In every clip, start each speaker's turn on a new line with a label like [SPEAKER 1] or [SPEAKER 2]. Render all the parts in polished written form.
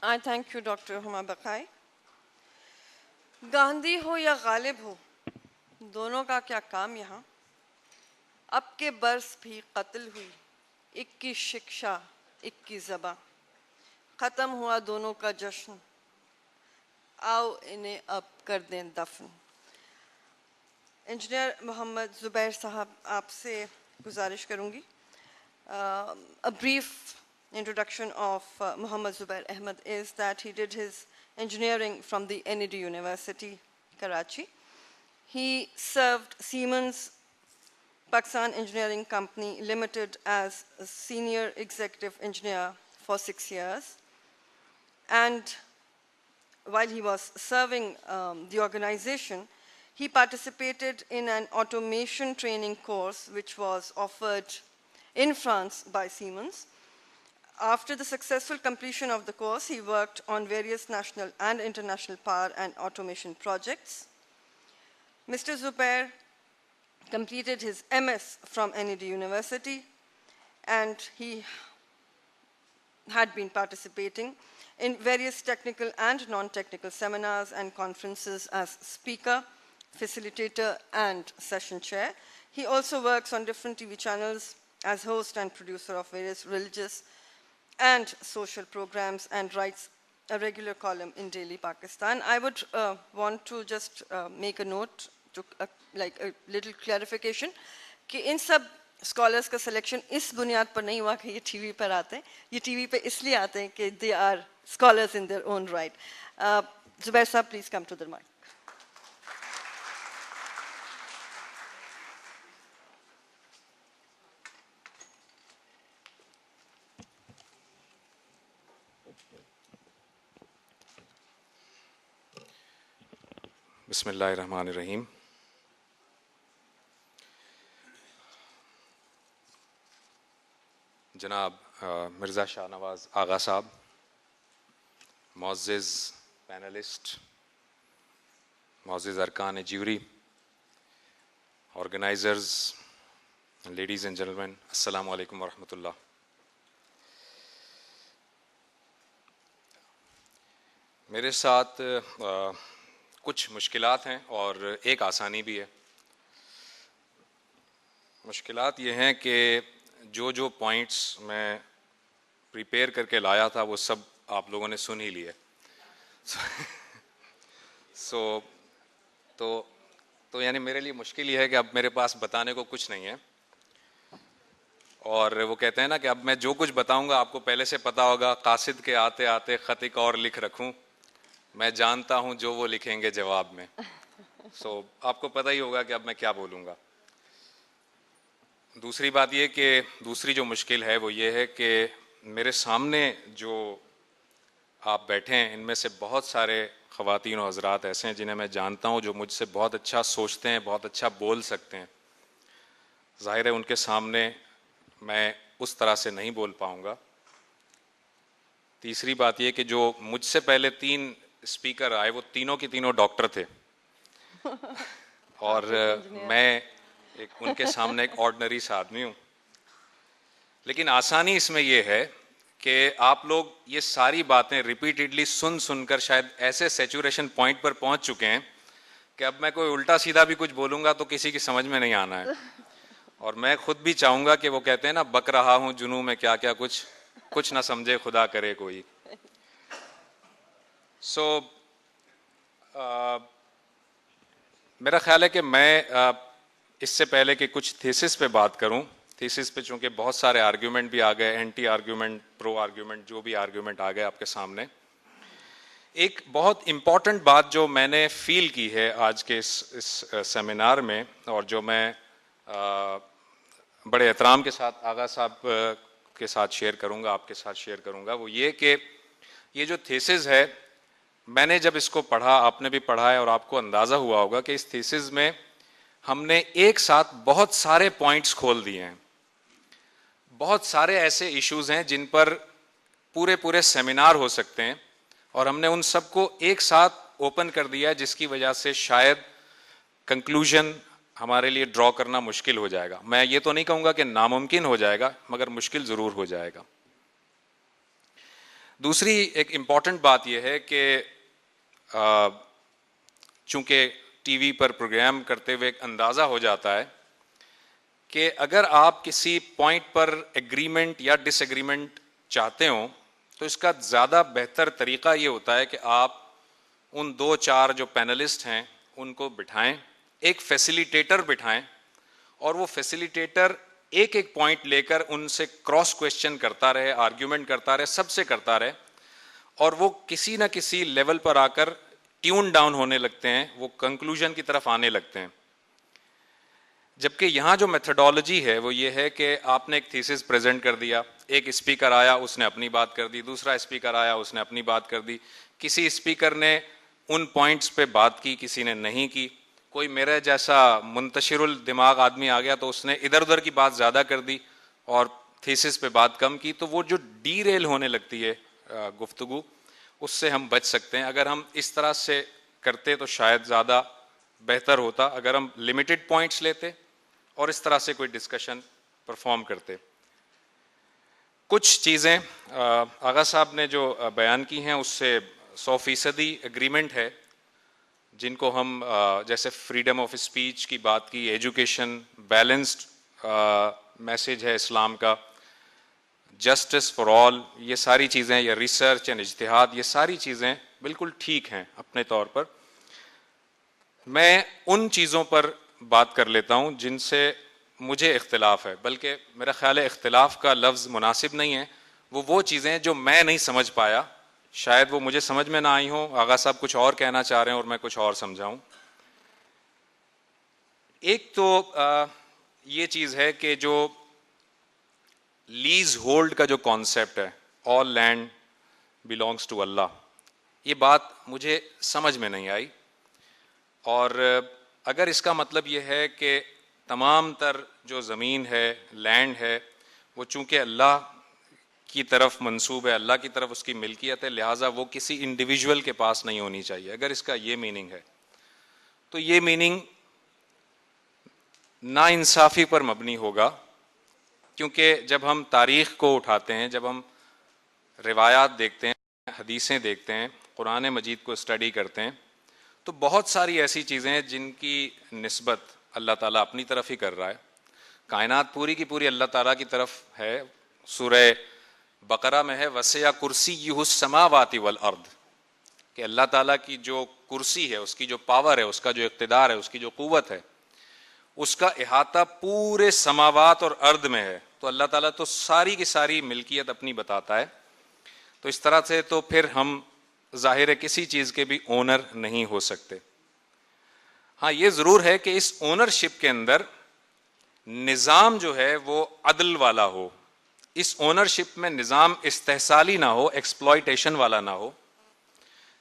[SPEAKER 1] I thank you, Dr. Huma Bakai. Gandhi ہو یا غالب ہو، دونوں کا کیا کام یہاں؟ اب کے برس بھی قتل ہوئی، ایک کی شکشا ایک کی زباں، ختم ہوا دونوں کا جشن، آؤ انہیں اب کر دیں دفن۔ انجینئر محمد زبیر صاحب، آپ سے گزارش کروں گی. A brief introduction of Muhammad Zubair Ahmed is that he did his engineering from the NED University, Karachi. He served Siemens Pakistan Engineering Company Limited as a senior executive engineer for 6 years. And while he was serving the organization, he participated in an automation training course which was offered in France by Siemens. After the successful completion of the course, he worked on various national and international power and automation projects. Mr. Zubair completed his MS from NED University, and he had been participating in various technical and non-technical seminars and conferences as speaker, facilitator, and session chair. He also works on different TV channels as host and producer of various religious and social programs, and writes a regular column in Daily Pakistan. I would want to just make a note, to like a little clarification, کہ ان سب scholars کا selection اس بنیاد پر نہیں ہوا کہ یہ T V پر آتے ہیں. یہ ٹی وی پہ اس لیے آتے ہیں کہ they are scholars in their own right. Zubair sahib, please come to the mic.
[SPEAKER 2] بسم اللہ الرحمن الرحیم. جناب مرزا شاہ نواز آغا صاحب، معزز پینلسٹ، معزز ارکان جیوری، آرگنائزرز، لیڈیز اینڈ جنٹلمین، السلام علیکم ورحمۃ اللہ. میرے ساتھ کچھ مشکلات ہیں اور ایک آسانی بھی ہے. مشکلات یہ ہیں کہ جو پوائنٹس میں پریپیئر کر کے لایا تھا وہ سب آپ لوگوں نے سن ہی لیے. تو یعنی میرے لیے مشکل یہ ہے کہ اب میرے پاس بتانے کو کچھ نہیں ہے. اور وہ کہتے ہیں نا کہ اب میں جو کچھ بتاؤں گا آپ کو پہلے سے پتا ہوگا. قاصد کے آتے آتے خط ایک اور لکھ رکھوں، میں جانتا ہوں جو وہ لکھیں گے جواب میں. آپ کو پتہ ہی ہوگا کہ اب میں کیا بولوں گا. دوسری بات یہ کہ دوسری جو مشکل ہے وہ یہ ہے کہ میرے سامنے جو آپ بیٹھے ہیں ان میں سے بہت سارے خواتین و حضرات ایسے ہیں جنہیں میں جانتا ہوں جو مجھ سے بہت اچھا سوچتے ہیں، بہت اچھا بول سکتے ہیں. ظاہر ہے ان کے سامنے میں اس طرح سے نہیں بول پاؤں گا. تیسری بات یہ کہ جو مجھ سے پہلے 3 اسپیکر آئے وہ تینوں کے تینوں ڈاکٹر تھے اور میں ان کے سامنے ایک آرڈنری سا آدمی ہوں. لیکن آسانی اس میں یہ ہے کہ آپ لوگ یہ ساری باتیں ریپیٹیڈلی سن کر شاید ایسے سیچوریشن پوائنٹ پر پہنچ چکے ہیں کہ اب میں کوئی الٹا سیدھا بھی کچھ بولوں گا تو کسی کی سمجھ میں نہیں آنا ہے. اور میں خود بھی چاہوں گا کہ وہ کہتے ہیں نا بک رہا ہوں جنوں میں کیا کیا کچھ نہ سمجھے خدا کرے کوئی. میرا خیال ہے کہ میں اس سے پہلے کہ کچھ تھیسس پہ بات کروں، تھیسس پہ چونکہ بہت سارے آرگیومنٹ بھی آ گئے، اینٹی آرگیومنٹ، پرو آرگیومنٹ، جو بھی آرگیومنٹ آ گئے آپ کے سامنے. ایک بہت امپورٹنٹ بات جو میں نے فیل کی ہے آج کے اس سیمینار میں، اور جو میں بڑے احترام کے ساتھ آغا صاحب کے ساتھ شیئر کروں گا، آپ کے ساتھ شیئر کروں گا، وہ یہ کہ یہ جو تھیسس ہے، میں نے جب اس کو پڑھا، آپ نے بھی پڑھا ہے اور آپ کو اندازہ ہوا ہوگا کہ اس تھیسس میں ہم نے ایک ساتھ بہت سارے پوائنٹس کھول دیے ہیں. بہت سارے ایسے ایشوز ہیں جن پر پورے سیمینار ہو سکتے ہیں اور ہم نے ان سب کو ایک ساتھ اوپن کر دیا، جس کی وجہ سے شاید کنکلوژن ہمارے لیے ڈرا کرنا مشکل ہو جائے گا. میں یہ تو نہیں کہوں گا کہ ناممکن ہو جائے گا، مگر مشکل ضرور ہو جائے گا. دوسری ایک امپورٹنٹ بات یہ ہے کہ چونکہ ٹی وی پر پروگرام کرتے ہوئے ایک اندازہ ہو جاتا ہے کہ اگر آپ کسی پوائنٹ پر ایگریمنٹ یا ڈس ایگریمنٹ چاہتے ہوں تو اس کا زیادہ بہتر طریقہ یہ ہوتا ہے کہ آپ ان 2-4 جو پینلسٹ ہیں ان کو بٹھائیں, ایک فیسیلیٹیٹر بٹھائیں, اور وہ فیسیلیٹیٹر ایک ایک پوائنٹ لے کر ان سے کراس کویشچن کرتا رہے, آرگیومنٹ کرتا رہے, سب سے کرتا رہے, اور وہ کسی نہ کسی لیول پر آ کر ٹیون ڈاؤن ہونے لگتے ہیں, وہ کنکلوژن کی طرف آنے لگتے ہیں. جبکہ یہاں جو میتھڈالوجی ہے وہ یہ ہے کہ آپ نے ایک تھیسس پریزنٹ کر دیا, ایک اسپیکر آیا اس نے اپنی بات کر دی, دوسرا اسپیکر آیا اس نے اپنی بات کر دی, کسی اسپیکر نے ان پوائنٹس پہ بات کی, کسی نے نہیں کی, کوئی میرے جیسا منتشر الدماغ آدمی آ گیا تو اس نے ادھر ادھر کی بات زیادہ کر دی اور تھیسس پہ بات کم کی, تو وہ جو ڈی ریل ہونے لگتی ہے گفتگو, اس سے ہم بچ سکتے ہیں. اگر ہم اس طرح سے کرتے تو شاید زیادہ بہتر ہوتا, اگر ہم لمیٹڈ پوائنٹس لیتے اور اس طرح سے کوئی ڈسکشن پرفارم کرتے. کچھ چیزیں آغا صاحب نے جو بیان کی ہیں اس سے 100% اگریمنٹ ہے, جن کو ہم جیسے فریڈم آف اسپیچ کی بات کی, ایجوکیشن, بیلنسڈ میسج ہے اسلام کا, جسٹس فار آل, یہ ساری چیزیں, یا ریسرچ اینڈ اجتہاد, یہ ساری چیزیں بالکل ٹھیک ہیں اپنے طور پر. میں ان چیزوں پر بات کر لیتا ہوں جن سے مجھے اختلاف ہے, بلکہ میرا خیال ہے اختلاف کا لفظ مناسب نہیں ہے, وہ چیزیں جو میں نہیں سمجھ پایا, شاید وہ مجھے سمجھ میں نہ آئی ہوں, آغا صاحب کچھ اور کہنا چاہ رہے ہیں اور میں کچھ اور سمجھاؤں. ایک تو یہ چیز ہے کہ جو لیز ہولڈ کا جو کانسیپٹ ہے, آل لینڈ بیلونگس ٹو اللہ, یہ بات مجھے سمجھ میں نہیں آئی. اور اگر اس کا مطلب یہ ہے کہ تمام تر جو زمین ہے, لینڈ ہے, وہ چونکہ اللہ کی طرف منسوب ہے, اللہ کی طرف اس کی ملکیت ہے, لہٰذا وہ کسی انڈیویجول کے پاس نہیں ہونی چاہیے, اگر اس کا یہ میننگ ہے تو یہ میننگ نا انصافی پر مبنی ہوگا. کیونکہ جب ہم تاریخ کو اٹھاتے ہیں, جب ہم روایات دیکھتے ہیں, حدیثیں دیکھتے ہیں, قرآن مجید کو اسٹڈی کرتے ہیں, تو بہت ساری ایسی چیزیں ہیں جن کی نسبت اللہ تعالیٰ اپنی طرف ہی کر رہا ہے. کائنات پوری کی پوری اللہ تعالیٰ کی طرف ہے. سورہ بقرہ میں ہے وسع کرسیہ السماوات والارض, کہ اللہ تعالیٰ کی جو کرسی ہے, اس کی جو پاور ہے, اس کا جو اقتدار ہے, اس کی جو قوت ہے, اس کا احاطہ پورے سماوات اور ارض میں ہے. تو اللہ تعالیٰ تو ساری کی ساری ملکیت اپنی بتاتا ہے. تو اس طرح سے تو پھر ہم ظاہر ہے کسی چیز کے بھی اونر نہیں ہو سکتے. ہاں یہ ضرور ہے کہ اس اونرشپ کے اندر نظام جو ہے وہ عدل والا ہو, اس اونرشپ میں نظام استحصالی نہ ہو, ایکسپلائٹیشن والا نہ ہو.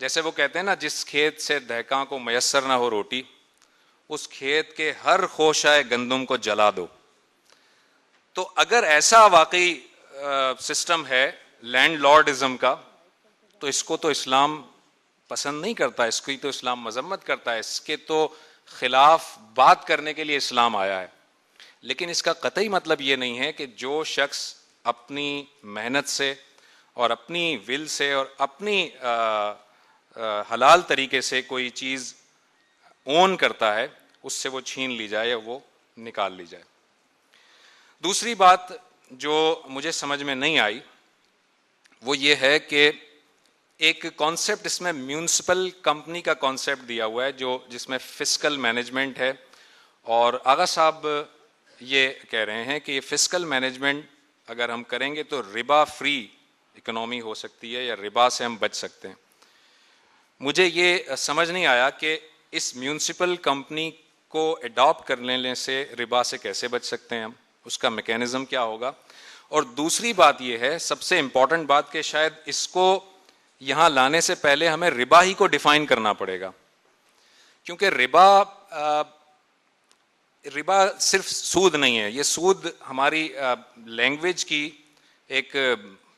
[SPEAKER 2] جیسے وہ کہتے ہیں نا, جس کھیت سے دہقاں کو میسر نہ ہو روٹی, اس کھیت کے ہر خوشہ گندم کو جلا دو. تو اگر ایسا واقعی سسٹم ہے لینڈ لارڈزم کا, تو اس کو تو اسلام پسند نہیں کرتا, اس کی تو اسلام مذمت کرتا ہے, اس کے تو خلاف بات کرنے کے لیے اسلام آیا ہے. لیکن اس کا قطعی مطلب یہ نہیں ہے کہ جو شخص اپنی محنت سے اور اپنی ول سے اور اپنی حلال طریقے سے کوئی چیز اون کرتا ہے, اس سے وہ چھین لی جائے یا وہ نکال لی جائے. دوسری بات جو مجھے سمجھ میں نہیں آئی وہ یہ ہے کہ ایک کانسیپٹ اس میں میونسپل کمپنی کا کانسیپٹ دیا ہوا ہے, جو جس میں فسکل مینجمنٹ ہے, اور آغا صاحب یہ کہہ رہے ہیں کہ یہ فسکل مینجمنٹ اگر ہم کریں گے تو ربا فری اکنامی ہو سکتی ہے, یا ربا سے ہم بچ سکتے ہیں. مجھے یہ سمجھ نہیں آیا کہ اس میونسپل کمپنی کو اڈاپٹ کر لینے سے ربا سے کیسے بچ سکتے ہیں ہم, اس کا میکینزم کیا ہوگا. اور دوسری بات یہ ہے, سب سے امپورٹنٹ بات, کہ شاید اس کو یہاں لانے سے پہلے ہمیں ربا ہی کو ڈیفائن کرنا پڑے گا. کیونکہ ربا صرف سود نہیں ہے, یہ سود ہماری لینگویج کی ایک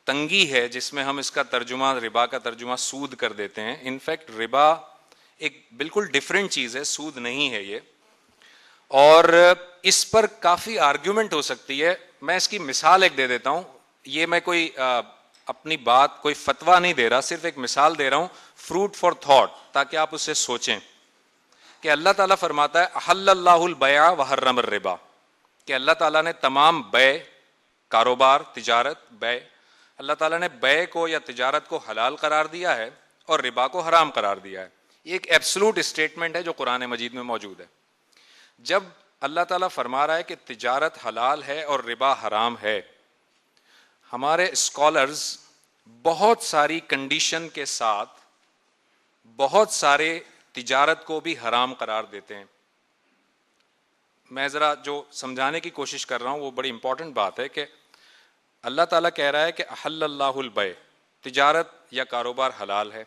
[SPEAKER 2] تنگی ہے جس میں ہم اس کا ترجمہ, ربا کا ترجمہ سود کر دیتے ہیں. انفیکٹ ربا ایک بالکل ڈفرینٹ چیز ہے, سود نہیں ہے یہ, اور اس پر کافی آرگیومنٹ ہو سکتی ہے. میں اس کی مثال ایک دے دیتا ہوں. یہ میں کوئی اپنی بات کوئی فتویٰ نہیں دے رہا, صرف ایک مثال دے رہا ہوں, فروٹ فار تھاٹ, تاکہ آپ اسے سوچیں کہ اللہ تعالیٰ فرماتا ہے احل اللہ البیع وحرم الربا, کہ اللہ تعالیٰ نے تمام بیع, کاروبار, تجارت, بیع, اللہ تعالیٰ نے بیع کو یا تجارت کو حلال قرار دیا ہے اور ربا کو حرام قرار دیا ہے. یہ ایک ایبسلوٹ اسٹیٹمنٹ ہے جو قرآن مجید میں موجود ہے. جب اللہ تعالیٰ فرما رہا ہے کہ تجارت حلال ہے اور ربا حرام ہے, ہمارے اسکالرز بہت ساری کنڈیشن کے ساتھ بہت سارے تجارت کو بھی حرام قرار دیتے ہیں. میں ذرا جو سمجھانے کی کوشش کر رہا ہوں وہ بڑی امپورٹنٹ بات ہے کہ اللہ تعالیٰ کہہ رہا ہے کہ احل اللہ البیع, تجارت یا کاروبار حلال ہے,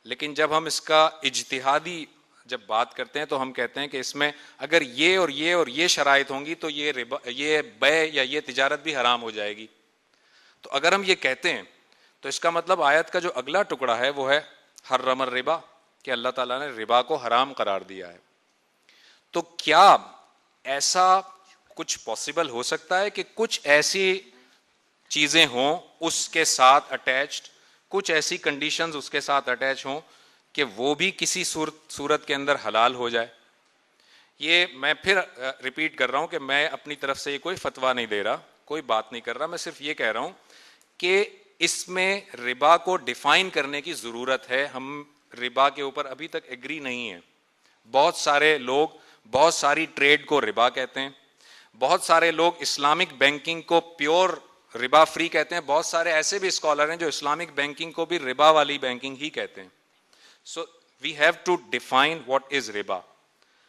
[SPEAKER 2] لیکن جب ہم اس کا اجتہادی جب بات کرتے ہیں تو ہم کہتے ہیں کہ اس میں اگر یہ اور یہ اور یہ شرائط ہوں گی تو یہ ربا, یہ بیع یا یہ تجارت بھی حرام ہو جائے گی. تو اگر ہم یہ کہتے ہیں تو اس کا مطلب آیت کا جو اگلا ٹکڑا ہے وہ ہے حرم الربا, کہ اللہ تعالیٰ نے ربا کو حرام قرار دیا ہے. تو کیا ایسا کچھ پاسبل ہو سکتا ہے کہ کچھ ایسی چیزیں ہوں اس کے ساتھ اٹیچڈ, کچھ ایسی کنڈیشنز اس کے ساتھ اٹیچ ہوں کہ وہ بھی کسی صورت کے اندر حلال ہو جائے؟ یہ میں پھر ریپیٹ کر رہا ہوں کہ میں اپنی طرف سے یہ کوئی فتویٰ نہیں دے رہا, کوئی بات نہیں کر رہا, میں صرف یہ کہہ رہا ہوں کہ اس میں ربا کو ڈیفائن کرنے کی ضرورت ہے. ہم ربا کے اوپر ابھی تک ایگری نہیں ہیں. بہت سارے لوگ بہت ساری ٹریڈ کو ربا کہتے ہیں, بہت سارے لوگ اسلامک بینکنگ کو پیور ربا فری کہتے ہیں, بہت سارے ایسے بھی اسکالر ہیں جو اسلامک بینکنگ کو بھی ربا والی بینکنگ ہی کہتے ہیں. So we have to define what is ربا.